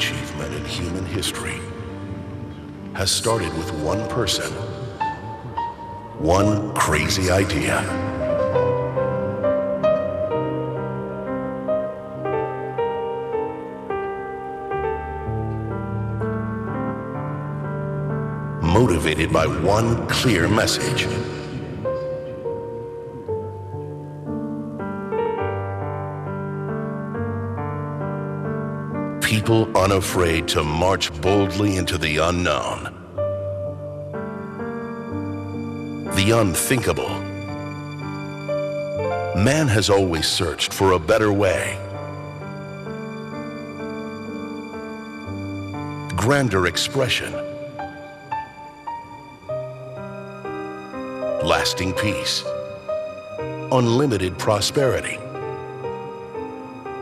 achievement in human history has started with one person, one crazy idea. Motivated by one clear message. People unafraid to march boldly into the unknown. The unthinkable. Man has always searched for a better way. Grander expression. Lasting peace. Unlimited prosperity.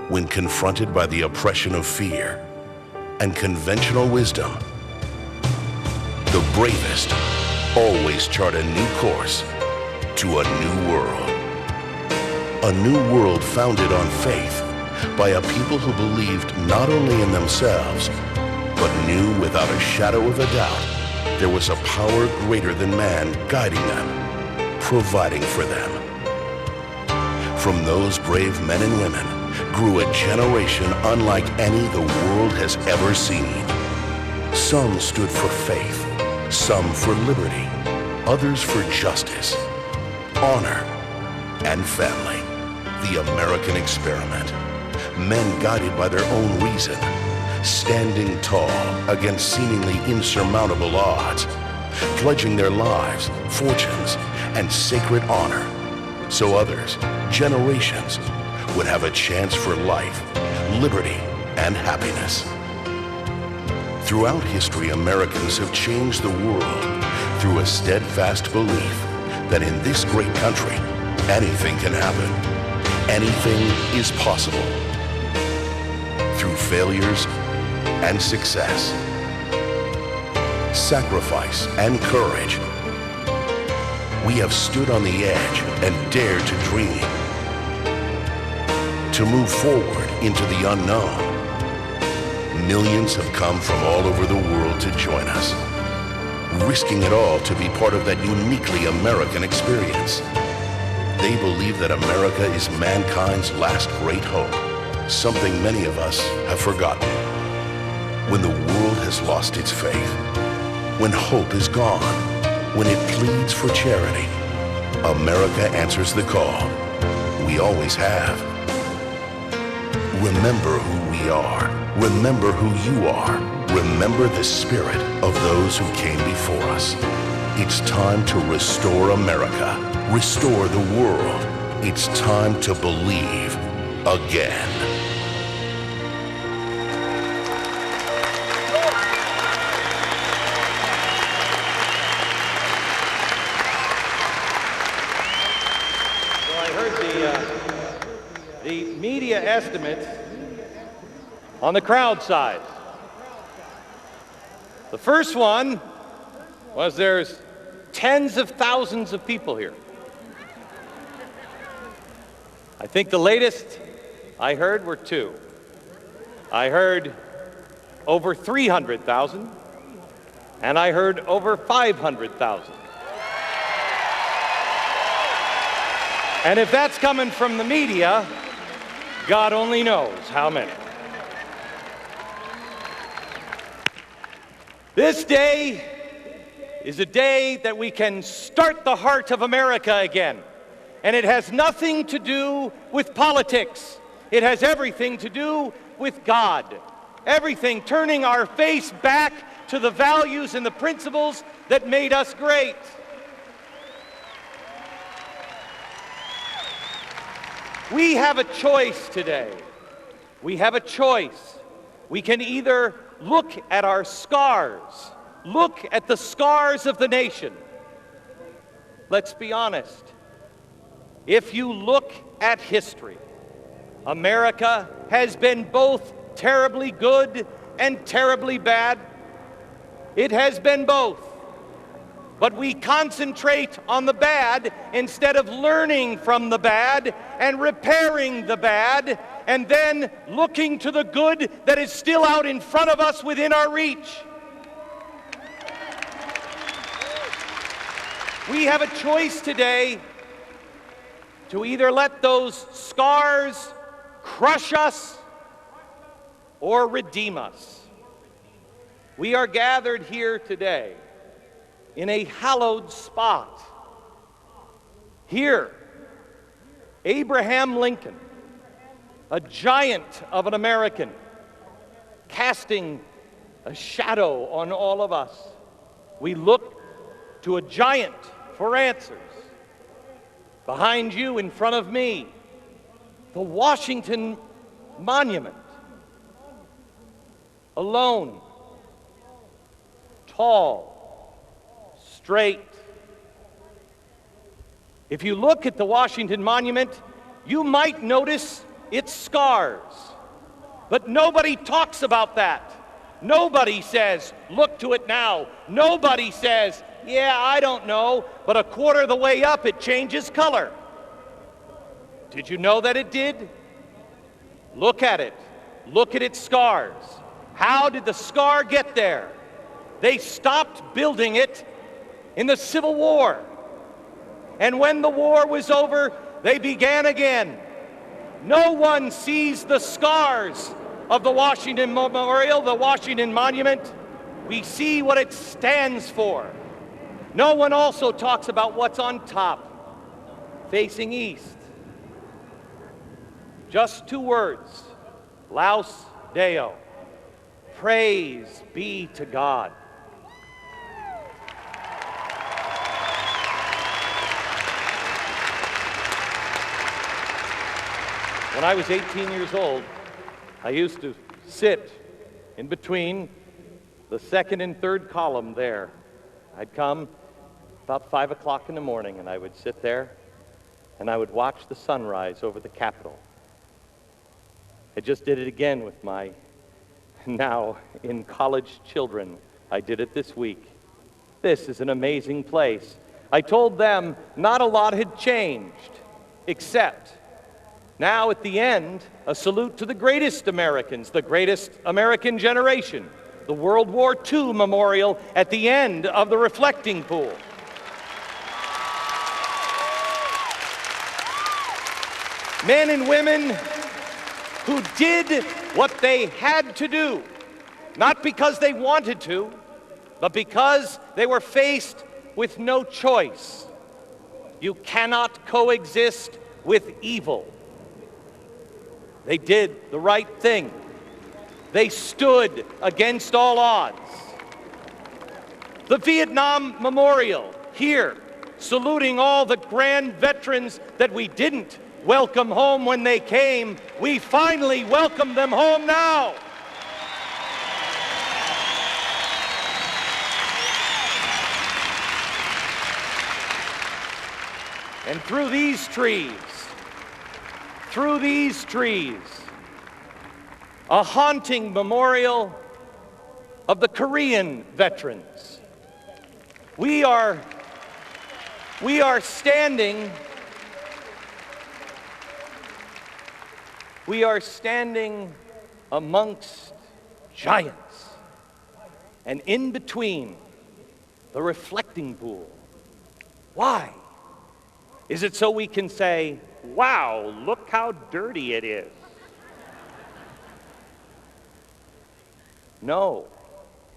When confronted by the oppression of fear and conventional wisdom, the bravest always chart a new course to a new world. A new world founded on faith by a people who believed not only in themselves, but knew without a shadow of a doubt there was a power greater than man guiding them, providing for them. From those brave men and women grew a generation unlike any the world has ever seen. Some stood for faith, some for liberty, others for justice, honor, and family. The American experiment. Men guided by their own reason, standing tall against seemingly insurmountable odds, pledging their lives, fortunes, and sacred honor, so others, generations, would have a chance for life, liberty, and happiness. Throughout history, Americans have changed the world through a steadfast belief that in this great country, anything can happen. Anything is possible. Through failures and success, sacrifice and courage, we have stood on the edge and dared to dream. To move forward into the unknown. Millions have come from all over the world to join us, risking it all to be part of that uniquely American experience. They believe that America is mankind's last great hope, something many of us have forgotten. When the world has lost its faith, when hope is gone, when it pleads for charity, America answers the call. We always have. Remember who we are. Remember who you are. Remember the spirit of those who came before us. It's time to restore America. Restore the world. It's time to believe again. The media estimates on the crowd size. The first one was there's tens of thousands of people here. I think the latest I heard were two. I heard over 300,000, and I heard over 500,000. And if that's coming from the media, God only knows how many. This day is a day that we can start the heart of America again. And it has nothing to do with politics. It has everything to do with God. Everything, turning our face back to the values and the principles that made us great. We have a choice today. We have a choice. We can either look at our scars, look at the scars of the nation. Let's be honest. If you look at history, America has been both terribly good and terribly bad. It has been both. but we concentrate on the bad instead of learning from the bad and repairing the bad and then looking to the good that is still out in front of us within our reach. We have a choice today to either let those scars crush us or redeem us. We are gathered here today in a hallowed spot. Here, Abraham Lincoln, a giant of an American, casting a shadow on all of us. We look to a giant for answers. Behind you, in front of me, the Washington Monument. Alone, tall, straight. If you look at the Washington Monument, you might notice its scars. But nobody talks about that. Nobody says, look to it now. Nobody says, yeah, I don't know, but a quarter of the way up it changes color. Did you know that it did? Look at it. Look at its scars. How did the scar get there? They stopped building it in the Civil War. And when the war was over, they began again. No one sees the scars of the Washington Memorial, the Washington Monument. We see what it stands for. No one also talks about what's on top, facing east. Just two words, Laus Deo. Praise be to God. When I was 18 years old, I used to sit in between the second and third column there. I'd come about 5 o'clock in the morning, and I would sit there, and I would watch the sunrise over the Capitol. I just did it again with my now in college children. I did it this week. This is an amazing place. I told them not a lot had changed, except now at the end, a salute to the greatest Americans, the greatest American generation, the World War II memorial at the end of the reflecting pool. Men and women who did what they had to do, not because they wanted to, but because they were faced with no choice. You cannot coexist with evil. They did the right thing. They stood against all odds. The Vietnam Memorial here, saluting all the grand veterans that we didn't welcome home when they came. We finally welcome them home now. And through these trees, a haunting memorial of the Korean veterans. We are standing amongst giants, and in between the reflecting pool. Why? Is it so we can say, wow, look how dirty it is? No,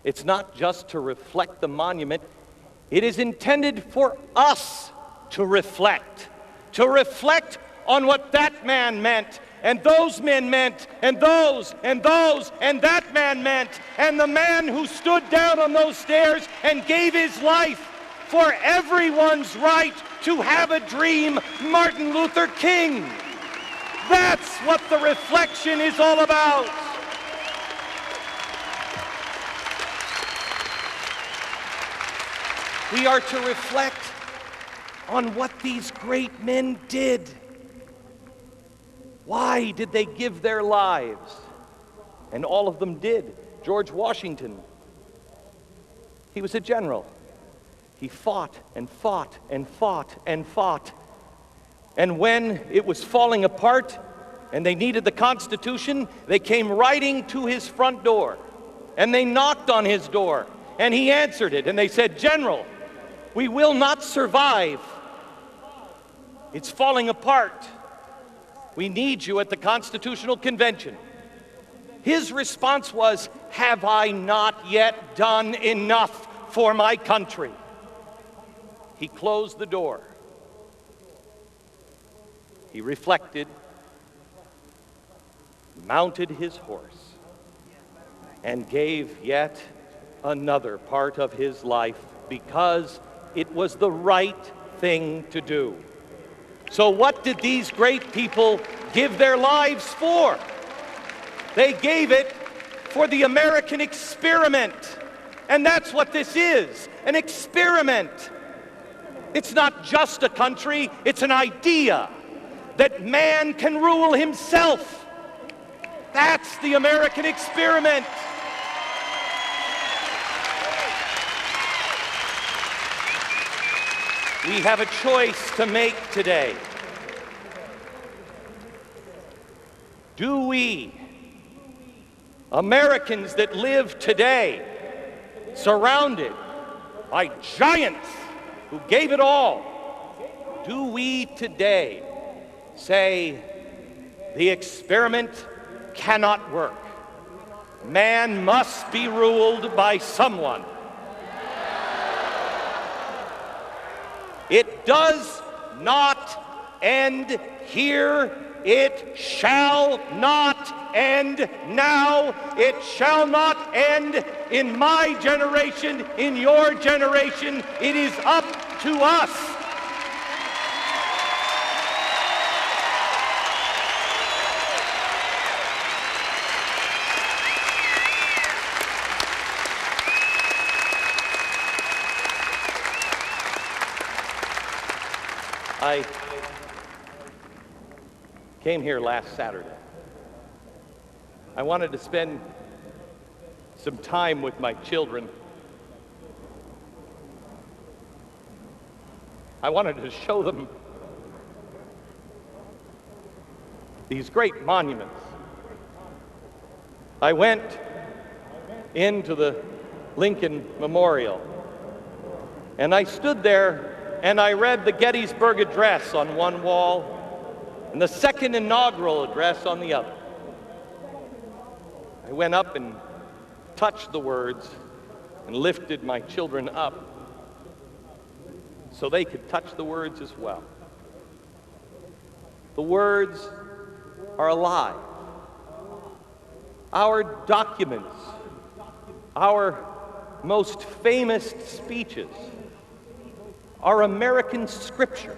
it's not just to reflect the monument. It is intended for us to reflect on what that man meant, and those men meant, and those, and that man meant, and the man who stood down on those stairs and gave his life for everyone's right to have a dream, Martin Luther King. That's what the reflection is all about. We are to reflect on what these great men did. Why did they give their lives? And all of them did. George Washington, he was a general. he fought and fought and fought and fought. And when it was falling apart and they needed the Constitution, they came riding to his front door and they knocked on his door and he answered it and they said, "General, we will not survive. It's falling apart. We need you at the Constitutional Convention." His response was, "Have I not yet done enough for my country?" He closed the door. He reflected, mounted his horse, and gave yet another part of his life because it was the right thing to do. So what did these great people give their lives for? They gave it for the American experiment. And that's what this is, an experiment. It's not just a country, it's an idea that man can rule himself. That's the American experiment. We have a choice to make today. Do we, Americans that live today, surrounded by giants who gave it all, do we today say the experiment cannot work? Man must be ruled by someone. It does not end here. It shall not end now. It shall not end in my generation, in your generation. It is up to us. I came here last Saturday. I wanted to spend some time with my children. I wanted to show them these great monuments. I went into the Lincoln Memorial and I stood there and I read the Gettysburg Address on one wall and the second inaugural address on the other. I went up and touched the words and lifted my children up so they could touch the words as well. The words are alive. Our documents, our most famous speeches, are American scripture,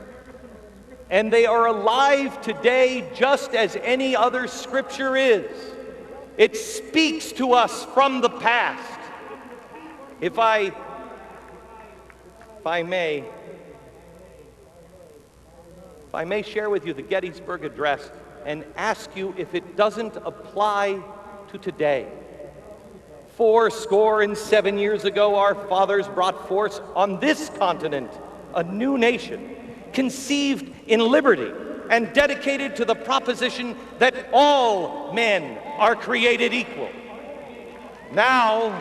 and they are alive today just as any other scripture is. It speaks to us from the past. If I may share with you the Gettysburg Address and ask you if it doesn't apply to today. 77 years ago, our fathers brought forth on this continent a new nation, conceived in liberty and dedicated to the proposition that all men are created equal. Now,